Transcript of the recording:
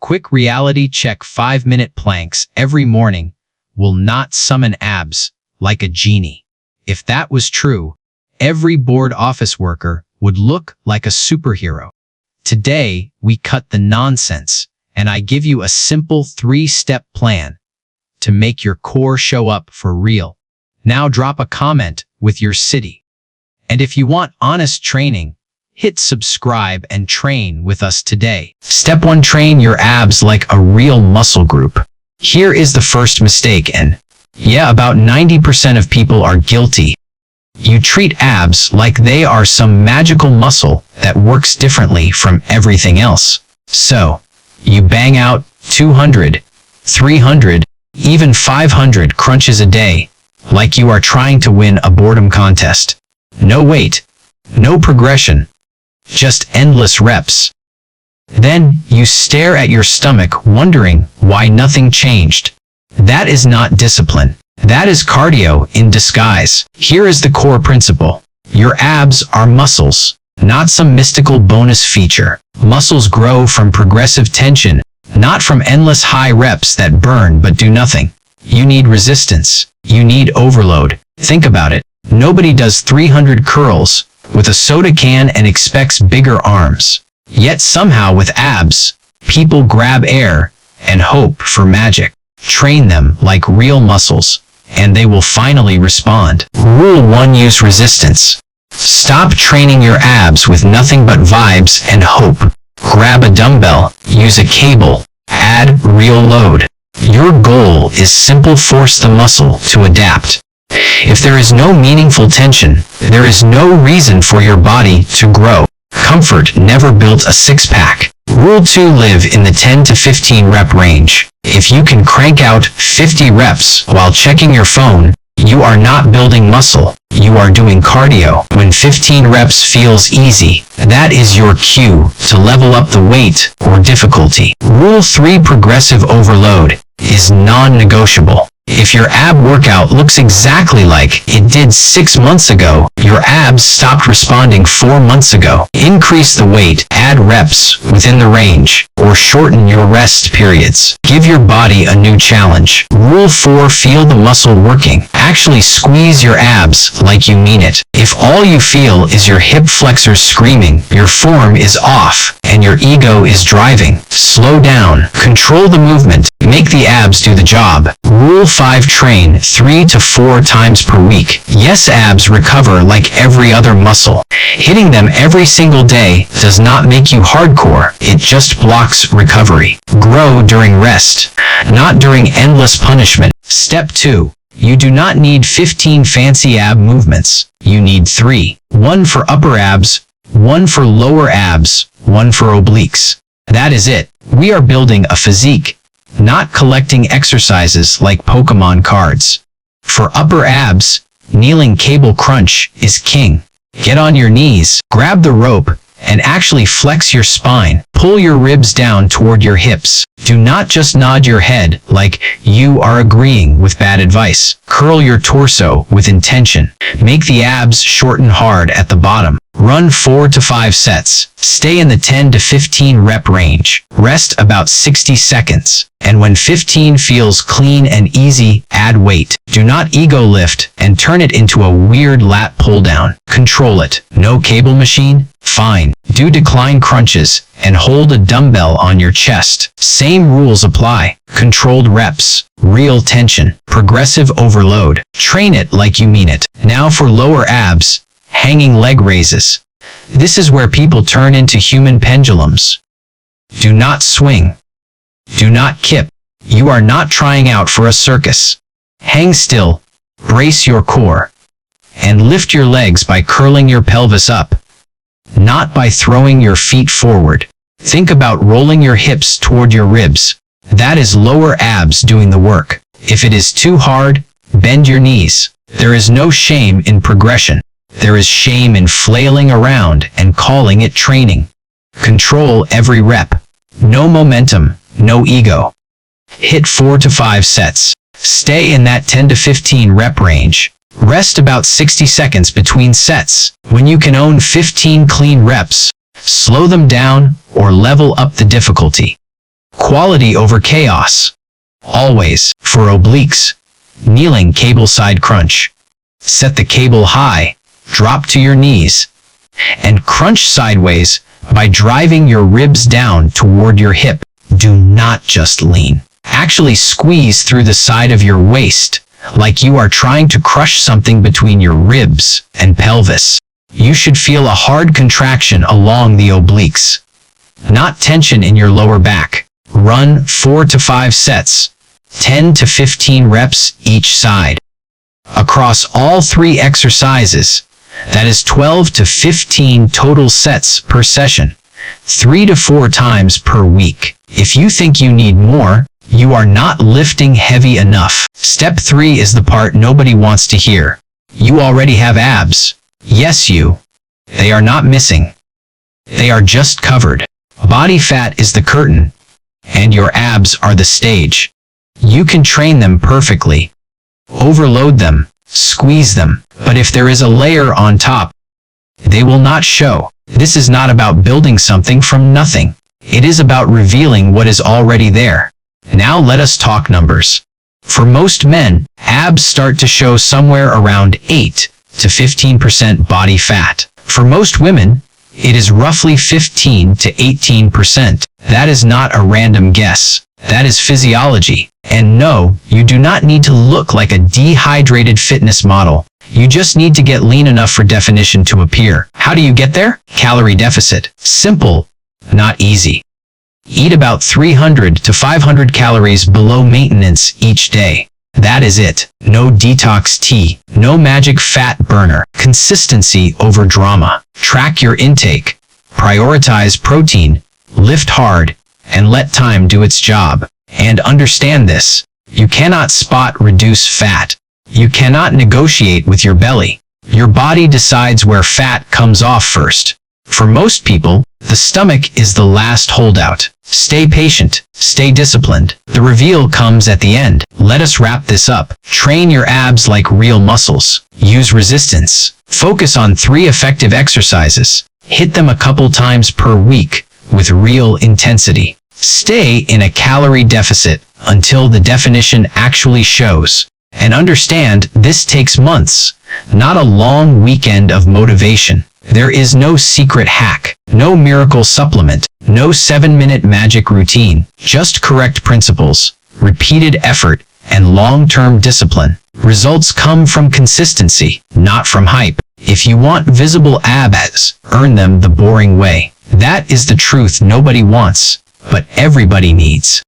Quick reality check: 5-minute planks every morning will not summon abs like a genie. If that was true, every bored office worker would look like a superhero. Today, we cut the nonsense, and I give you a simple 3-step plan to make your core show up for real. Now drop a comment with your city. And if you want honest training, hit subscribe and train with us today. Step 1. Train your abs like a real muscle group. Here is the first mistake, and yeah, about 90% of people are guilty. You treat abs like they are some magical muscle that works differently from everything else. So, you bang out 200, 300, even 500 crunches a day, like you are trying to win a boredom contest. No weight, no progression, just endless reps. Then, you stare at your stomach wondering why nothing changed. That is not discipline. That is cardio in disguise. Here is the core principle. Your abs are muscles, not some mystical bonus feature. Muscles grow from progressive tension, not from endless high reps that burn but do nothing. You need resistance. You need overload. Think about it. Nobody does 300 curls with a soda can and expects bigger arms. Yet somehow with abs, people grab air and hope for magic. Train them like real muscles, and they will finally respond. Rule 1. Use resistance. Stop training your abs with nothing but vibes and hope. Grab a dumbbell, use a cable, add real load. Your goal is simple: force the muscle to adapt. If there is no meaningful tension, there is no reason for your body to grow. Comfort never built a six-pack. Rule 2. Live in the 10 to 15 rep range. If you can crank out 50 reps while checking your phone, you are not building muscle. You are doing cardio. When 15 reps feels easy, that is your cue to level up the weight or difficulty. Rule 3. Progressive overload is non-negotiable. If your ab workout looks exactly like it did 6 months ago, your abs stopped responding 4 months ago. Increase the weight, add reps within the range, or shorten your rest periods. Give your body a new challenge. Rule 4. Feel the muscle working. Actually squeeze your abs like you mean it. If all you feel is your hip flexors screaming, your form is off, and your ego is driving. Slow down. Control the movement. Make the abs do the job. Rule 5. Train 3 to 4 times per week. Yes, abs recover like every other muscle. Hitting them every single day does not make you hardcore. It just blocks recovery. Grow during rest, not during endless punishment. Step 2. You do not need 15 fancy ab movements. You need 3. 1 for upper abs, 1 for lower abs, 1 for obliques. That is it. We are building a physique, not collecting exercises like Pokemon cards. For upper abs, kneeling cable crunch is king. Get on your knees, grab the rope, and actually flex your spine. Pull your ribs down toward your hips. Do not just nod your head like you are agreeing with bad advice. Curl your torso with intention. Make the abs short and hard at the bottom. Run 4 to 5 sets. Stay in the 10 to 15 rep range. Rest about 60 seconds. And when 15 feels clean and easy, add weight. Do not ego lift and turn it into a weird lat pull down. Control it. No cable machine? Fine. Do decline crunches and hold a dumbbell on your chest. Same rules apply. Controlled reps, real tension, progressive overload. Train it like you mean it. Now for lower abs, hanging leg raises. This is where people turn into human pendulums. Do not swing. Do not kip. You are not trying out for a circus. Hang still, brace your core, and lift your legs by curling your pelvis up, not by throwing your feet forward. Think about rolling your hips toward your ribs. That is lower abs doing the work. If it is too hard, bend your knees. There is no shame in progression. There is shame in flailing around and calling it training. Control every rep. No momentum, no ego. Hit 4 to 5 sets. Stay in that 10 to 15 rep range. Rest about 60 seconds between sets. When you can own 15 clean reps, slow them down or level up the difficulty. Quality over chaos. Always, for obliques, kneeling cable side crunch. Set the cable high, drop to your knees, and crunch sideways by driving your ribs down toward your hip. Do not just lean. Actually squeeze through the side of your waist, like you are trying to crush something between your ribs and pelvis. You should feel a hard contraction along the obliques, not tension in your lower back. Run 4 to 5 sets, 10 to 15 reps each side. Across all 3 exercises, that is 12 to 15 total sets per session, 3 to 4 times per week. If you think you need more, you are not lifting heavy enough. Step 3 is the part nobody wants to hear. You already have abs. Yes, you. They are not missing. They are just covered. Body fat is the curtain, and your abs are the stage. You can train them perfectly. Overload them, squeeze them, but if there is a layer on top, they will not show. This is not about building something from nothing. It is about revealing what is already there. Now let us talk numbers. For most men, abs start to show somewhere around 8 to 15% body fat. For most women, it is roughly 15 to 18%. That is not a random guess. That is physiology. And no, you do not need to look like a dehydrated fitness model. You just need to get lean enough for definition to appear. How do you get there? Calorie deficit. Simple, not easy. Eat about 300 to 500 calories below maintenance each day. That is it. No detox tea. No magic fat burner. Consistency over drama. Track your intake. Prioritize protein. Lift hard. And let time do its job. And understand this. You cannot spot reduce fat. You cannot negotiate with your belly. Your body decides where fat comes off first. For most people, the stomach is the last holdout. Stay patient. Stay disciplined. The reveal comes at the end. Let us wrap this up. Train your abs like real muscles. Use resistance. Focus on 3 effective exercises. Hit them a couple times per week with real intensity. Stay in a calorie deficit until the definition actually shows. And understand, this takes months, not a long weekend of motivation. There is no secret hack, no miracle supplement, no 7-minute magic routine, just correct principles, repeated effort, and long-term discipline. Results come from consistency, not from hype. If you want visible abs, earn them the boring way. That is the truth nobody wants, but everybody needs.